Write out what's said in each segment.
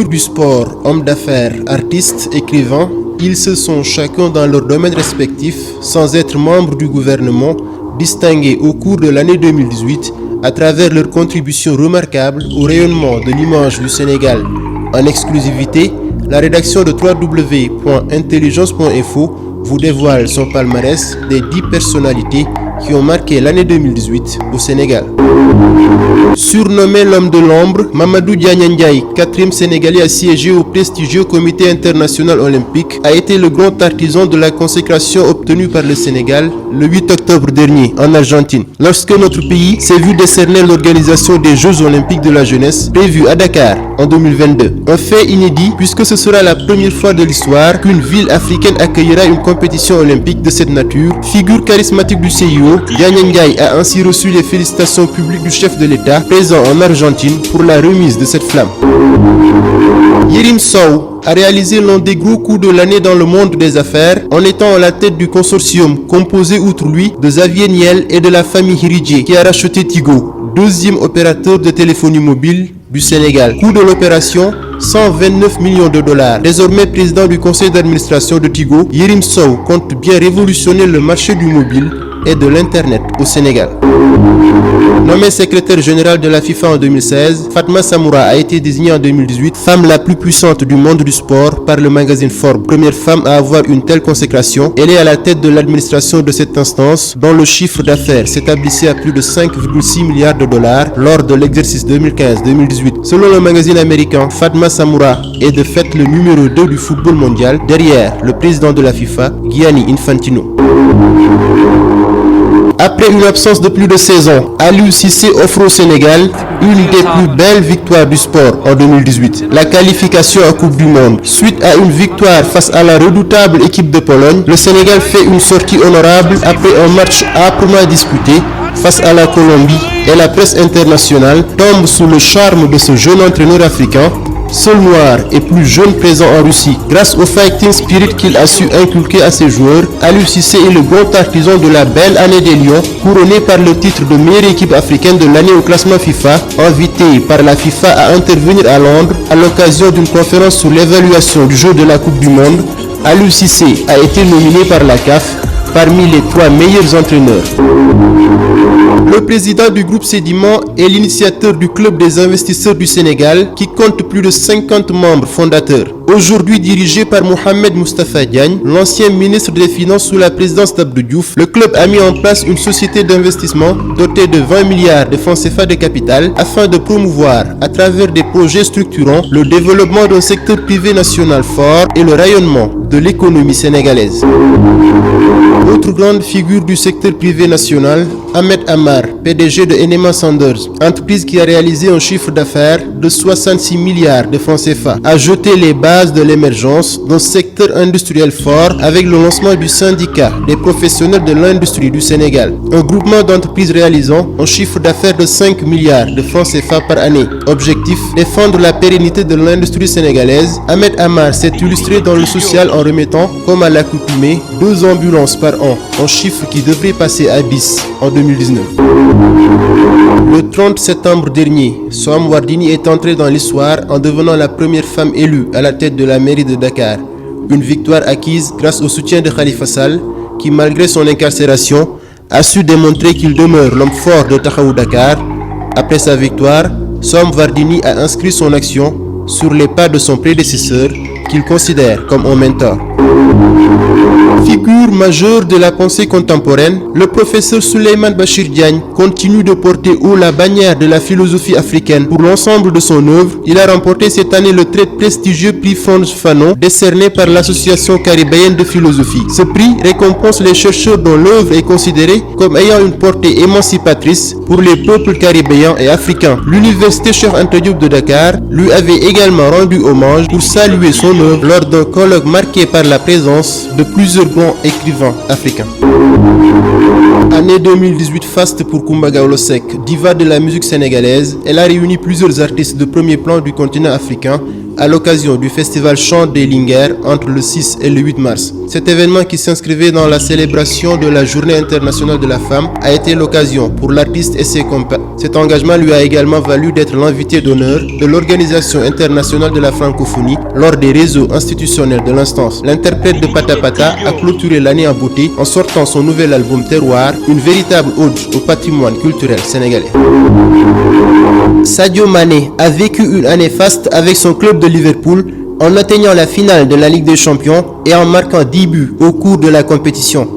Figures du sport, hommes d'affaires, artistes, écrivains, ils se sont chacun dans leur domaine respectif, sans être membres du gouvernement, distingués au cours de l'année 2018 à travers leurs contributions remarquables au rayonnement de l'image du Sénégal. En exclusivité, la rédaction de www.intelligence.info vous dévoile son palmarès des 10 personnalités qui ont marqué l'année 2018 au Sénégal. Surnommé l'homme de l'ombre, Mamadou Diagne Ndiaye, 4e Sénégalais à siéger au prestigieux Comité international olympique, a été le grand artisan de la consécration obtenue par le Sénégal le 8 octobre dernier en Argentine, lorsque notre pays s'est vu décerner l'organisation des Jeux olympiques de la jeunesse prévus à Dakar en 2022. Un fait inédit puisque ce sera la première fois de l'histoire qu'une ville africaine accueillera une compétition olympique de cette nature. Figure charismatique du CIO, Diagne Ndiaye a ainsi reçu les félicitations publiques du chef de l'État présent en Argentine pour la remise de cette flamme. Yerim Sow a réalisé l'un des gros coups de l'année dans le monde des affaires en étant à la tête du consortium composé outre lui de Xavier Niel et de la famille Hiridje qui a racheté Tigo, deuxième opérateur de téléphonie mobile du Sénégal. Coût de l'opération, 129 millions de dollars. Désormais président du conseil d'administration de Tigo, Yerim Sow compte bien révolutionner le marché du mobile et de l'Internet au Sénégal. Nommée secrétaire générale de la FIFA en 2016, Fatma Samoura a été désignée en 2018 femme la plus puissante du monde du sport par le magazine Forbes. Première femme à avoir une telle consécration, elle est à la tête de l'administration de cette instance dont le chiffre d'affaires s'établissait à plus de 5,6 milliards de dollars lors de l'exercice 2015-2018. Selon le magazine américain, Fatma Samoura est de fait le numéro 2 du football mondial derrière le président de la FIFA, Gianni Infantino. Après une absence de plus de 16 ans, Aliou Cissé offre au Sénégal une des plus belles victoires du sport en 2018, la qualification en Coupe du Monde. Suite à une victoire face à la redoutable équipe de Pologne, le Sénégal fait une sortie honorable après un match âprement disputé face à la Colombie et la presse internationale tombe sous le charme de ce jeune entraîneur africain, seul noir et plus jeune présent en Russie. Grâce au fighting spirit qu'il a su inculquer à ses joueurs, Aliou Cissé est le grand artisan de la belle année des Lions, couronné par le titre de meilleure équipe africaine de l'année au classement FIFA, invité par la FIFA à intervenir à Londres à l'occasion d'une conférence sur l'évaluation du jeu de la Coupe du Monde. Aliou Cissé a été nominé par la CAF parmi les 3 meilleurs entraîneurs. Le président du groupe Sédiment est l'initiateur du club des investisseurs du Sénégal qui compte plus de 50 membres fondateurs. Aujourd'hui dirigé par Mohamed Moustapha Diagne, l'ancien ministre des Finances sous la présidence d'Abdou Diouf, le club a mis en place une société d'investissement dotée de 20 milliards de francs CFA de capital afin de promouvoir, à travers des projets structurants, le développement d'un secteur privé national fort et le rayonnement de l'économie sénégalaise. Autre grande figure du secteur privé national, Ahmed Amar, PDG de Enema Sanders, entreprise qui a réalisé un chiffre d'affaires de 66 milliards de francs CFA, a jeté les bases de l'émergence d'un secteur industriel fort avec le lancement du syndicat des professionnels de l'industrie du Sénégal, un groupement d'entreprises réalisant un chiffre d'affaires de 5 milliards de francs CFA par année. Objectif, défendre la pérennité de l'industrie sénégalaise. Ahmed Amar s'est illustré dans le social en remettant, comme à l'accoutumée, 2 ambulances par an, un chiffre qui devrait passer à 10 en 2019. Le 30 septembre dernier, Soham Wardini est entrée dans l'histoire en devenant la première femme élue à la tête de la mairie de Dakar. Une victoire acquise grâce au soutien de Khalifa Sall, qui malgré son incarcération, a su démontrer qu'il demeure l'homme fort de Tahaou Dakar. Après sa victoire, Soham Wardini a inscrit son action sur les pas de son prédécesseur, qu'il considère comme un mentor. Figure majeure de la pensée contemporaine, le professeur Souleymane Bachir Diagne continue de porter haut la bannière de la philosophie africaine. Pour l'ensemble de son œuvre, il a remporté cette année le très prestigieux prix Frantz Fanon, décerné par l'Association caribéenne de philosophie. Ce prix récompense les chercheurs dont l'œuvre est considérée comme ayant une portée émancipatrice pour les peuples caribéens et africains. L'université Cheikh Anta Diop de Dakar lui avait également rendu hommage pour saluer son œuvre lors d'un colloque marqué par la présence de plusieurs grands écrivains africains. Année 2018 faste pour Coumba Gawlo Seck, diva de la musique sénégalaise. Elle a réuni plusieurs artistes de premier plan du continent africain à l'occasion du festival Chant des Linguères entre le 6 et le 8 mars. Cet événement qui s'inscrivait dans la célébration de la Journée internationale de la femme a été l'occasion pour l'artiste et ses compagnons. Cet engagement lui a également valu d'être l'invité d'honneur de l'Organisation internationale de la francophonie lors des réseaux institutionnels de l'instance. L'interprète de Pata Pata a clôturé l'année en beauté en sortant son nouvel album Terroir, une véritable ode au patrimoine culturel sénégalais. Sadio Mané a vécu une année faste avec son club de Liverpool en atteignant la finale de la Ligue des Champions et en marquant 10 buts au cours de la compétition.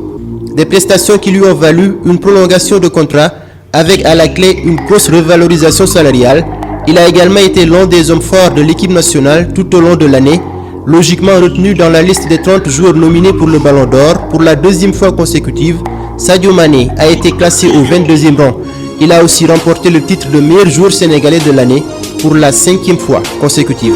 Des prestations qui lui ont valu une prolongation de contrat avec à la clé une grosse revalorisation salariale. Il a également été l'un des hommes forts de l'équipe nationale tout au long de l'année, logiquement retenu dans la liste des 30 joueurs nominés pour le Ballon d'Or pour la deuxième fois consécutive. Sadio Mané a été classé au 22e rang. Il a aussi remporté le titre de meilleur joueur sénégalais de l'année pour la 5e fois consécutive.